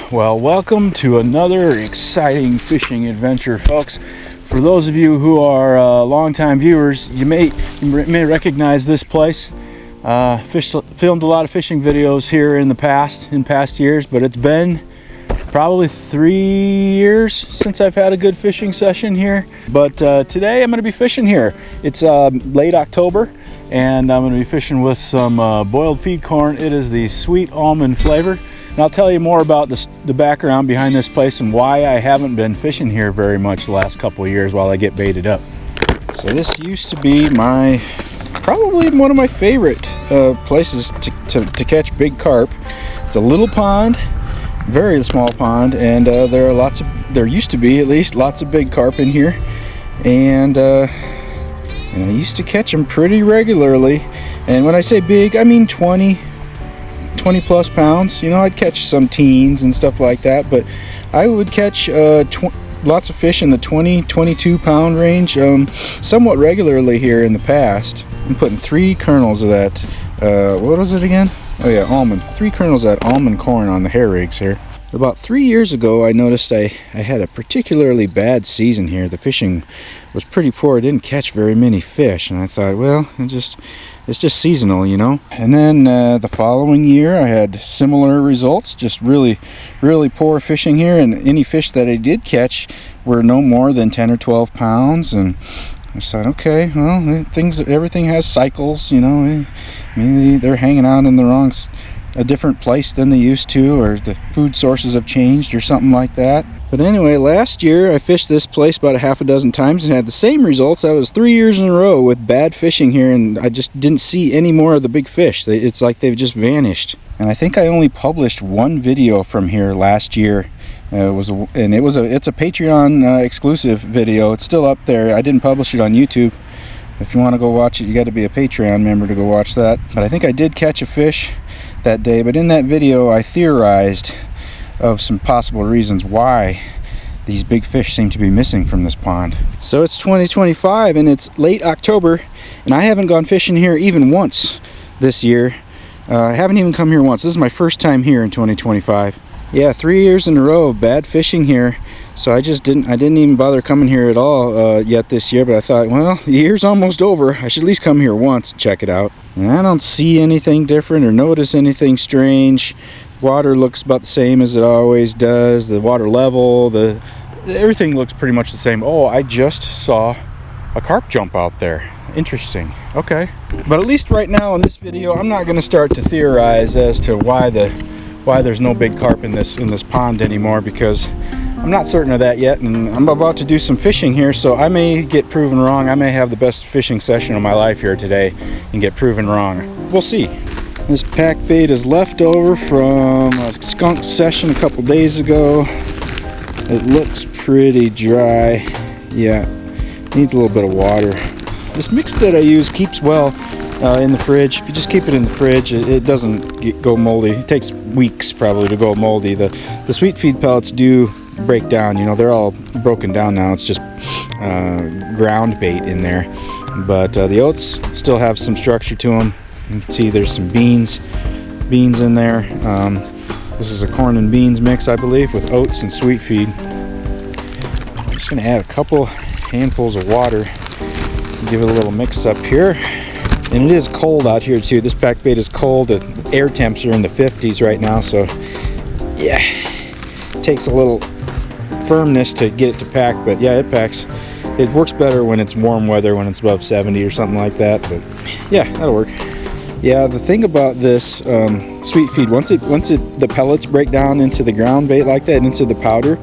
Well, welcome to another exciting fishing adventure, folks. For those of you who are longtime viewers, you may recognize this place. Filmed a lot of fishing videos here in past years, but it's been probably 3 years since I've had a good fishing session here. But today I'm going to be fishing here. It's late October, and I'm going to be fishing with some boiled feed corn. It is the sweet almond flavor. And I'll tell you more about the background behind this place and why I haven't been fishing here very much the last couple of years while I get baited up. So this used to be probably one of my favorite places to catch big carp. It's a little pond, very small pond, and there used to be at least lots of big carp in here, and I used to catch them pretty regularly. And when I say big, I mean 20 plus pounds. You know, I'd catch some teens and stuff like that, but I would catch lots of fish in the 20-22 pound range somewhat regularly here in the past. I'm putting 3 kernels of that what was it again? Oh yeah, almond. 3 kernels of that almond corn on the hair rigs here. About 3 years ago, I noticed I had a particularly bad season here. The fishing was pretty poor. I didn't catch very many fish, and I thought, well, it's just seasonal, you know. And then the following year, I had similar results, just really, really poor fishing here, and any fish that I did catch were no more than 10 or 12 pounds, and I thought, okay, well, everything has cycles, you know. Maybe they're hanging out in a different place than they used to, or the food sources have changed or something like that. But anyway, last year I fished this place about a half a dozen times and had the same results. That was 3 years in a row with bad fishing here, and I just didn't see any more of the big fish. It's like they've just vanished. And I think I only published one video from here last year. It's a Patreon exclusive video. It's still up there. I didn't publish it on YouTube. If you want to go watch it, you got to be a Patreon member to go watch that. But I think I did catch a fish that day, but in that video I theorized of some possible reasons why these big fish seem to be missing from this pond. So it's 2025 and it's late October, and I haven't gone fishing here even once this year. I haven't even come here once. This is my first time here in 2025. Yeah, 3 years in a row of bad fishing here. So I didn't even bother coming here at all yet this year, but I thought, well, the year's almost over. I should at least come here once and check it out. And I don't see anything different or notice anything strange. Water looks about the same as it always does. The water level, everything looks pretty much the same. Oh, I just saw a carp jump out there. Interesting. Okay. But at least right now in this video, I'm not going to start to theorize as to why there's no big carp in this pond anymore, because I'm not certain of that yet, and I'm about to do some fishing here, so I may get proven wrong. I may have the best fishing session of my life here today and get proven wrong. We'll see. This pack bait is left over from a skunk session a couple days ago. It looks pretty dry. Yeah, needs a little bit of water. This mix that I use keeps well in the fridge. If you just keep it in the fridge, it doesn't go moldy. It takes weeks probably to go moldy. The sweet feed pellets do break down. You know, they're all broken down now. It's just ground bait in there. But the oats still have some structure to them. You can see there's some beans in there. This is a corn and beans mix, I believe, with oats and sweet feed. I'm just going to add a couple handfuls of water. Give it a little mix up here. And it is cold out here too. This pack bait is cold. The air temps are in the 50s right now, so yeah, it takes a little firmness to get it to pack, but yeah, it packs. It works better when it's warm weather, when it's above 70 or something like that, but yeah, that'll work. Yeah, the thing about this sweet feed, once the pellets break down into the ground bait like that, into the powder,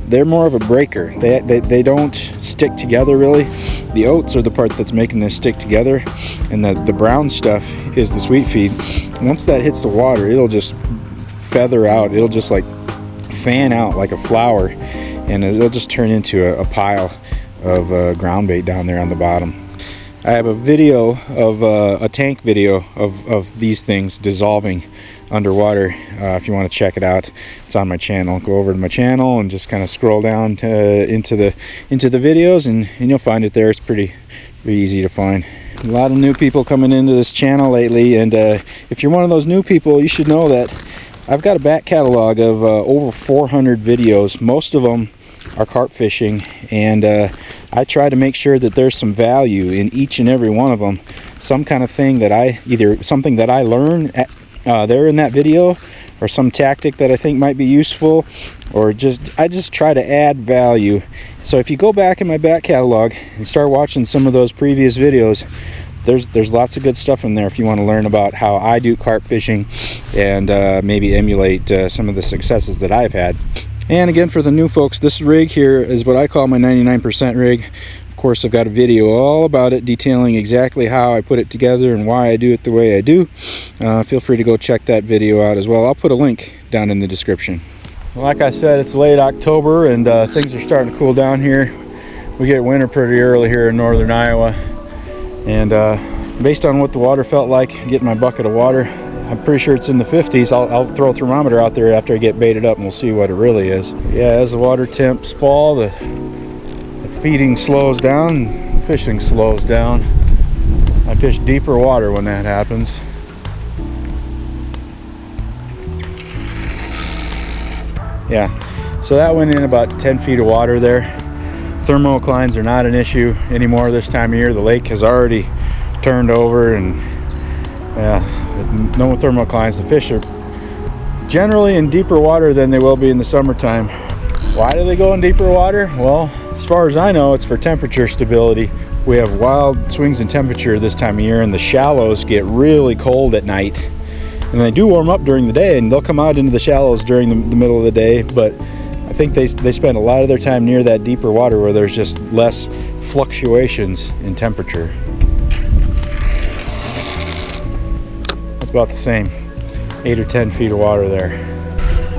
they're more of a breaker. They don't stick together really. The oats are the part that's making this stick together, and the brown stuff is the sweet feed. Once that hits the water, it'll just feather out. It'll just like fan out like a flower, and it'll just turn into a pile of ground bait down there on the bottom. I have a video of a tank video of these things dissolving underwater. If you want to check it out, it's on my channel. Go over to my channel and just kind of scroll down into the videos, and you'll find it there. It's pretty easy to find. A lot of new people coming into this channel lately, and if you're one of those new people, you should know that I've got a back catalog of over 400 videos. Most of them are carp fishing, and I try to make sure that there's some value in each and every one of them. Some kind of thing that either something that I learn there in that video, or some tactic that I think might be useful, or I just try to add value. So if you go back in my back catalog and start watching some of those previous videos, there's lots of good stuff in there if you want to learn about how I do carp fishing and maybe emulate some of the successes that I've had. And again, for the new folks, this rig here is what I call my 99% rig. Of course, I've got a video all about it, detailing exactly how I put it together and why I do it the way I do. Feel free to go check that video out as well. I'll put a link down in the description. Like I said, it's late October and things are starting to cool down here. We get winter pretty early here in northern Iowa. And based on what the water felt like, getting my bucket of water, I'm pretty sure it's in the 50s. I'll throw a thermometer out there after I get baited up and we'll see what it really is. Yeah, as the water temps fall, the feeding slows down, the fishing slows down. I fish deeper water when that happens. Yeah, so that went in about 10 feet of water there. Thermoclines are not an issue anymore this time of year. The lake has already turned over, and yeah, with no thermoclines, the fish are generally in deeper water than they will be in the summertime. Why do they go in deeper water? Well, as far as I know, it's for temperature stability. We have wild swings in temperature this time of year, and the shallows get really cold at night. And they do warm up during the day, and they'll come out into the shallows during the middle of the day, but I think they spend a lot of their time near that deeper water where there's just less fluctuations in temperature. That's about the same, 8 or 10 feet of water there.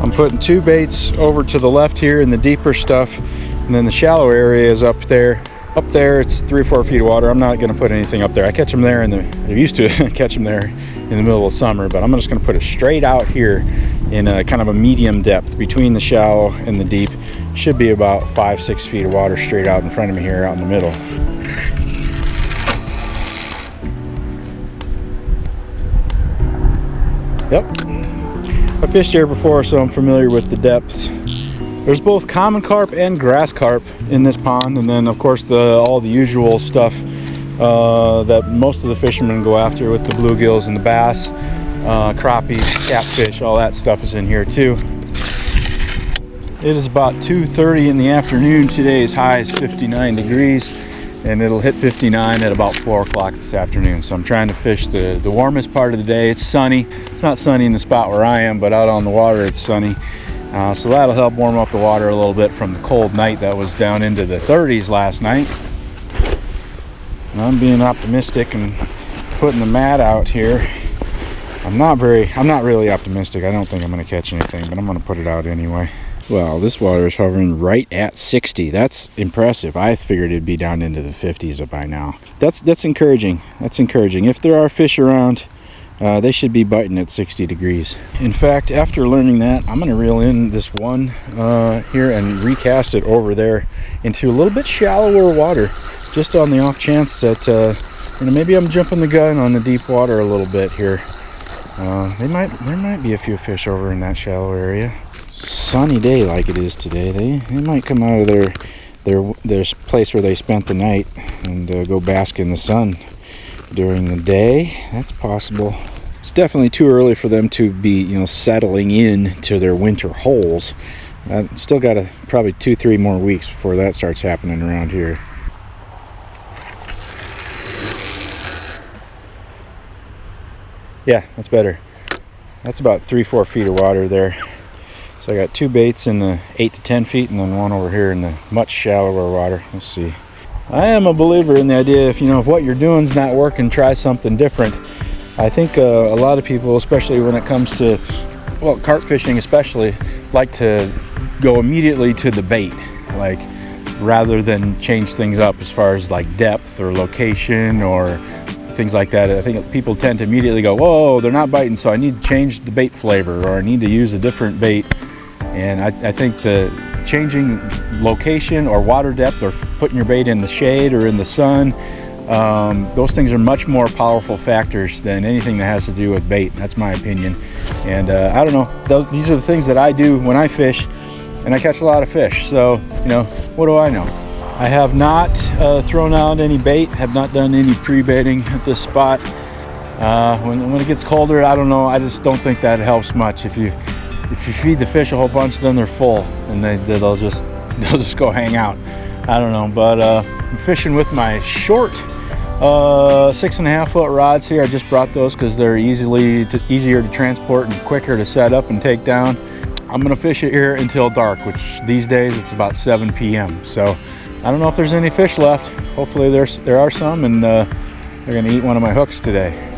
I'm putting 2 baits over to the left here in the deeper stuff, and then the shallow area is up there. Up there it's 3 or 4 feet of water. I'm not going to put anything up there. I catch them there I used to catch them there in the middle of summer, but I'm just going to put it straight out here in a kind of a medium depth between the shallow and the deep. Should be about 5-6 feet of water straight out in front of me here out in the middle. Yep, I fished here before, so I'm familiar with the depths. There's both common carp and grass carp in this pond, and then of course all the usual stuff that most of the fishermen go after with the bluegills and the bass, crappies, catfish, all that stuff is in here too. It is about 2:30 in the afternoon. Today's high is 59 degrees, and it'll hit 59 at about 4 o'clock this afternoon. So I'm trying to fish the warmest part of the day. It's sunny. It's not sunny in the spot where I am, but out on the water it's sunny. So that'll help warm up the water a little bit from the cold night that was down into the 30s last night. And I'm being optimistic and putting the mat out here. I'm not really optimistic. I don't think I'm going to catch anything, but I'm going to put it out anyway. Well, this water is hovering right at 60. That's impressive. I figured it'd be down into the 50s by now. That's encouraging. That's encouraging. If there are fish around, they should be biting at 60 degrees. In fact, after learning that, I'm going to reel in this one here and recast it over there into a little bit shallower water, just on the off chance that maybe I'm jumping the gun on the deep water a little bit here. There might be a few fish over in that shallow area. Sunny day like it is today. They might come out of their place where they spent the night and go bask in the sun during the day. That's possible. It's definitely too early for them to be, settling in to their winter holes. Still got probably 2-3 more weeks before that starts happening around here. Yeah, that's better. That's about 3-4 feet of water there. So I got 2 baits in the 8 to 10 feet and then one over here in the much shallower water. Let's see. I am a believer in the idea if what you're doing is not working, try something different. I think a lot of people, especially when it comes to carp fishing especially, like to go immediately to the bait, rather than change things up as far as depth or location or things like that. I think people tend to immediately go, whoa, they're not biting, so I need to change the bait flavor, or I need to use a different bait. And I think the changing location or water depth or putting your bait in the shade or in the sun Those things are much more powerful factors than anything that has to do with bait. That's my opinion. And I don't know, these are the things that I do when I fish, and I catch a lot of fish. So, you know, what do I know? I have not thrown out any bait, have not done any pre-baiting at this spot. When it gets colder, I don't know, I just don't think that helps much. If you feed the fish a whole bunch, then they're full, and they'll just go hang out. I don't know, but I'm fishing with my short 6.5 foot rods here. I just brought those because they're easier to transport and quicker to set up and take down. I'm gonna fish it here until dark, which these days it's about 7 p.m. So I don't know if there's any fish left. Hopefully there are some, and they're gonna eat one of my hooks today.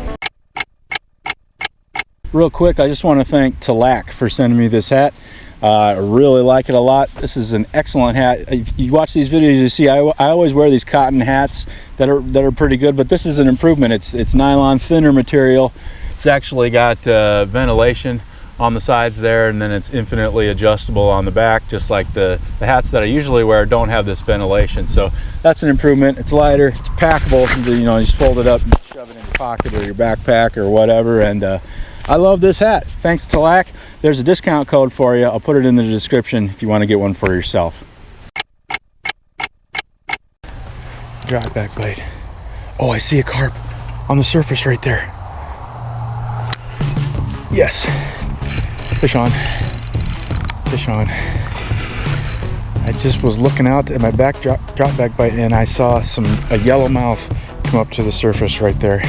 Real quick, I just want to thank Telescopic for sending me this hat. I really like it a lot. This is an excellent hat. If you watch these videos, you see I always wear these cotton hats that are pretty good, but this is an improvement. It's nylon, thinner material. It's actually got ventilation on the sides there, and then it's infinitely adjustable on the back, just like the hats that I usually wear don't have this ventilation. So that's an improvement. It's lighter, it's packable. You know, you just fold it up and shove it in your pocket or your backpack or whatever. And I love this hat. Thanks to Telescopic. There's a discount code for you. I'll put it in the description if you want to get one for yourself. Drop back bite. Oh, I see a carp on the surface right there. Yes. Fish on. Fish on. I just was looking out at my back drop back bite, and I saw a yellowmouth come up to the surface right there.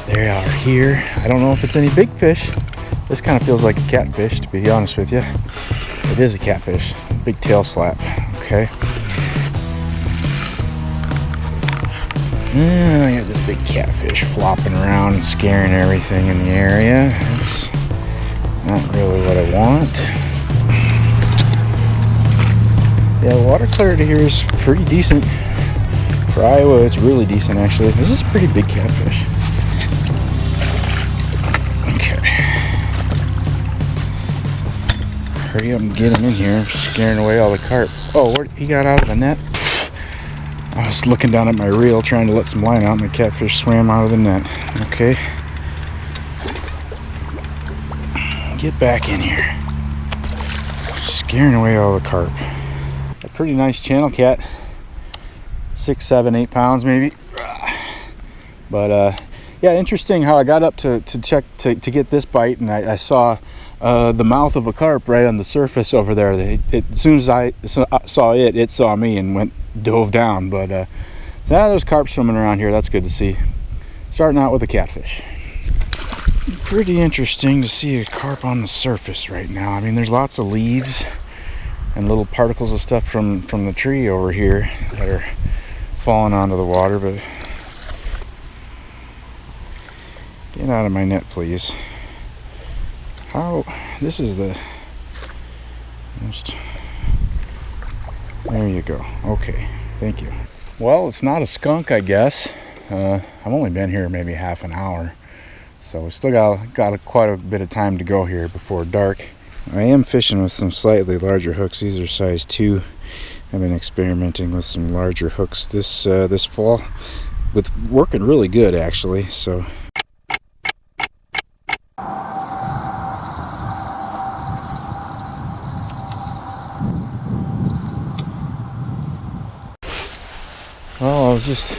They are here. I don't know if it's any big fish. This kind of feels like a catfish, to be honest with you. It is a catfish. Big tail slap. Okay. I got this big catfish flopping around and scaring everything in the area. That's not really what I want. Yeah, the water clarity here is pretty decent. For Iowa, it's really decent, actually. This is a pretty big catfish. Hurry up and get him in here. I'm scaring away all the carp. Oh, he got out of the net. I was looking down at my reel trying to let some line out, and the catfish swam out of the net. Okay. Get back in here. Scaring away all the carp. A pretty nice channel cat. 6, 7, 8 pounds maybe. But yeah, interesting how I got up to check to get this bite, and I saw the mouth of a carp right on the surface over there. As soon as I saw it saw me and dove down. But so now there's carp swimming around here. That's good to see. Starting out with a catfish. Pretty interesting to see a carp on the surface right now. I mean, there's lots of leaves and little particles of stuff from the tree over here that are falling onto the water. But get out of my net, please. This is the most. There you go. Okay, thank you. Well, it's not a skunk, I guess. I've only been here maybe half an hour, so we still got quite a bit of time to go here before dark. I am fishing with some slightly larger hooks. These are size 2. I've been experimenting with some larger hooks this fall, with working really good actually. So. Well, I was just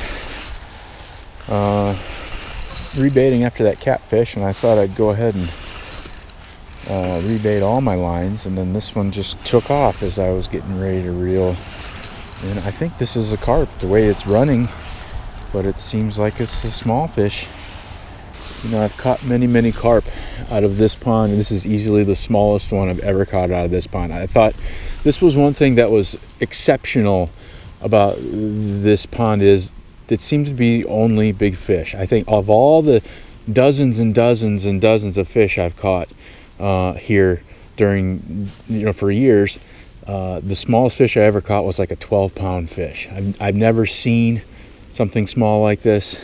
rebaiting after that catfish, and I thought I'd go ahead and rebait all my lines, and then this one just took off as I was getting ready to reel. And I think this is a carp, the way it's running, but it seems like it's a small fish. You know, I've caught many carp out of this pond, and this is easily the smallest one I've ever caught out of this pond. I thought this was one thing that was exceptional about this pond, is it seemed to be only big fish. I think of all the dozens and dozens and dozens of fish I've caught here during, for years, the smallest fish I ever caught was like a 12-pound fish. I've never seen something small like this.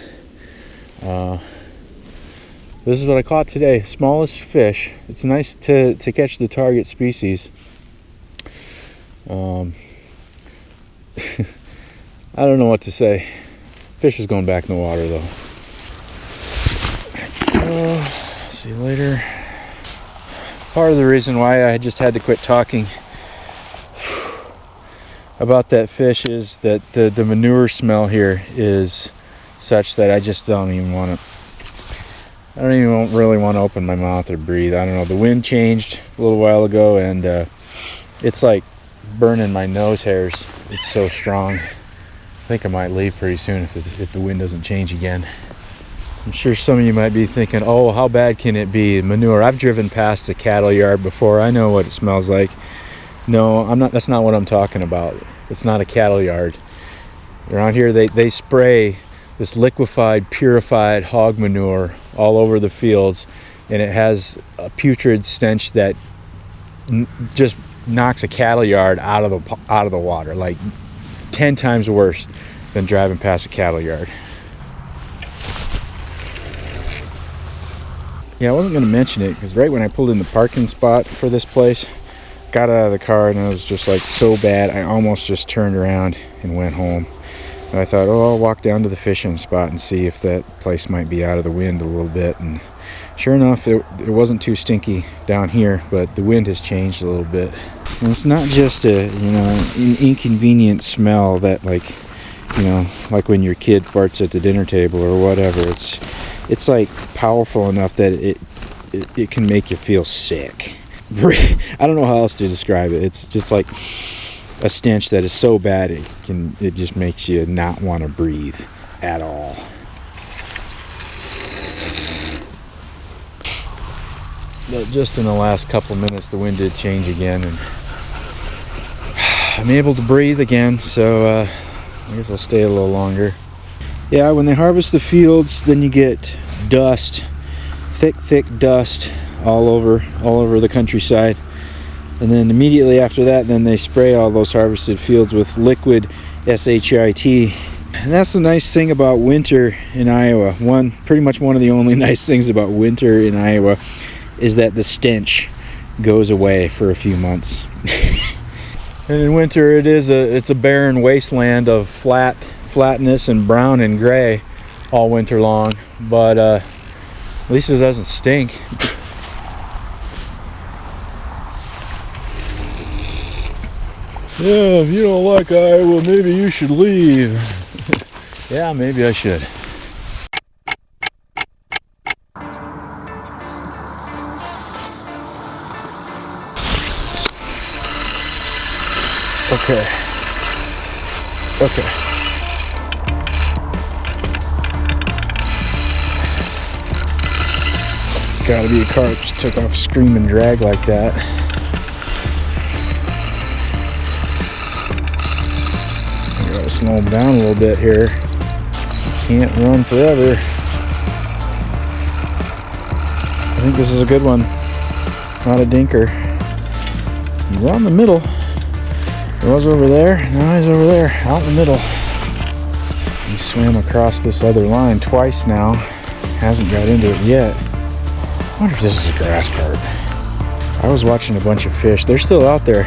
This is what I caught today. Smallest fish. It's nice to catch the target species. I don't know what to say. Fish is going back in the water though. See you later. Part of the reason why I just had to quit talking about that fish is that the manure smell here is such that I just don't even want to. I don't even really want to open my mouth or breathe. I don't know. The wind changed a little while ago, and it's like burning my nose hairs. It's so strong. I think I might leave pretty soon if the wind doesn't change again. I'm sure some of you might be thinking, oh, how bad can it be? Manure. I've driven past a cattle yard before. I know what it smells like. No, I'm not. That's not what I'm talking about. It's not a cattle yard. Around here, they spray this liquefied, purified hog manure all over the fields, and it has a putrid stench that just knocks a cattle yard out of the water, like 10 times worse than driving past a cattle yard. Yeah, I wasn't going to mention it because right when I pulled in the parking spot for this place, got out of the car and it was just like so bad I almost just turned around and went home. And I thought, oh, I'll walk down to the fishing spot and see if that place might be out of the wind a little bit. And sure enough, it wasn't too stinky down here, but the wind has changed a little bit. And it's not just a, an inconvenient smell that like when your kid farts at the dinner table or whatever. It's like powerful enough that it can make you feel sick. I don't know how else to describe it. It's just like a stench that is so bad it just makes you not want to breathe at all. But just in the last couple minutes, the wind did change again, and I'm able to breathe again. So I guess I'll stay a little longer. Yeah, when they harvest the fields, then you get dust, thick dust all over the countryside. And then immediately after that, then they spray all those harvested fields with liquid SHIT. And that's the nice thing about winter in Iowa. Pretty much one of the only nice things about winter in Iowa is that the stench goes away for a few months. And in winter, it's a barren wasteland of flatness and brown and gray all winter long. But at least it doesn't stink. Yeah, if you don't like Iowa, maybe you should leave. Yeah, maybe I should. Okay. It's gotta be a carp. Just took off a scream and drag like that. Slow him down a little bit here. Can't run forever. I think this is a good one. Not a dinker. He's out in the middle. He was over there. Now he's over there, out in the middle. He swam across this other line twice now. Hasn't got into it yet. I wonder if this is a grass carp. I was watching a bunch of fish. They're still out there.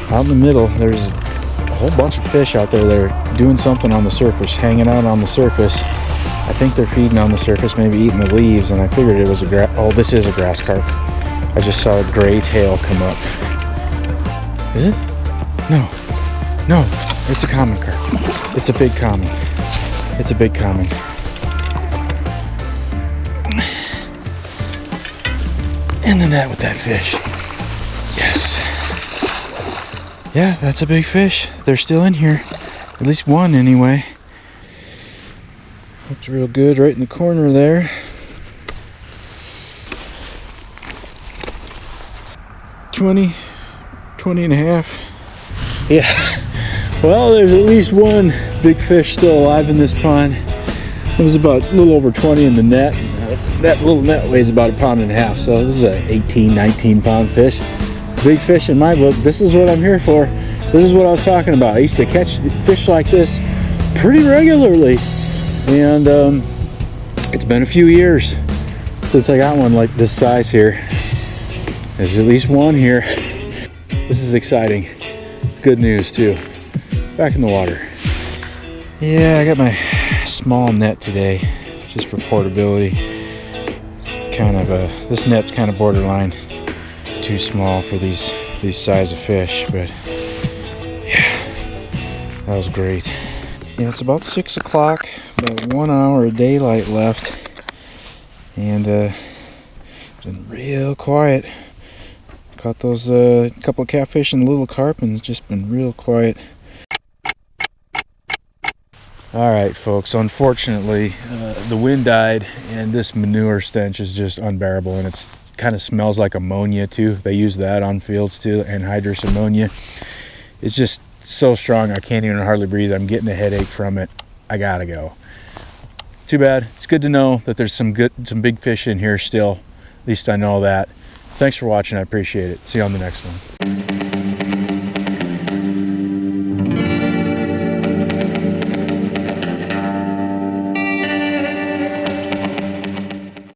Out in the middle, there's a whole bunch of fish out there. They're doing something on the surface, hanging out on the surface. I think they're feeding on the surface, maybe eating the leaves, and I figured it was this is a grass carp. I just saw a gray tail come up. Is it? No, it's a common carp. It's a big common. In the net with that fish. Yes. Yeah, that's a big fish. They're still in here. At least one anyway. Looks real good right in the corner there. 20 and a half. Yeah. Well, there's at least one big fish still alive in this pond. It was about a little over 20 in the net. That little net weighs about 1.5 pounds. So this is an 18, 19 pound fish. Big fish in my book. This is what I'm here for. This is what I was talking about. I used to catch fish like this pretty regularly, and it's been a few years since I got one like this size here. There's at least one here. This is exciting. It's good news too. Back in the water. Yeah, I got my small net today, just for portability. It's kind of this net's kind of borderline too small for these size of fish, but yeah, that was great. Yeah, it's about 6 o'clock, about 1 hour of daylight left, and it's been real quiet. Caught those couple of catfish and a little carp, and it's just been real quiet. Alright folks, unfortunately the wind died and this manure stench is just unbearable, and it kind of smells like ammonia too. They use that on fields too, anhydrous ammonia. It's just so strong I can't even hardly breathe. I'm getting a headache from it. I gotta go. Too bad. It's good to know that there's some big fish in here still. At least I know that. Thanks for watching. I appreciate it. See you on the next one.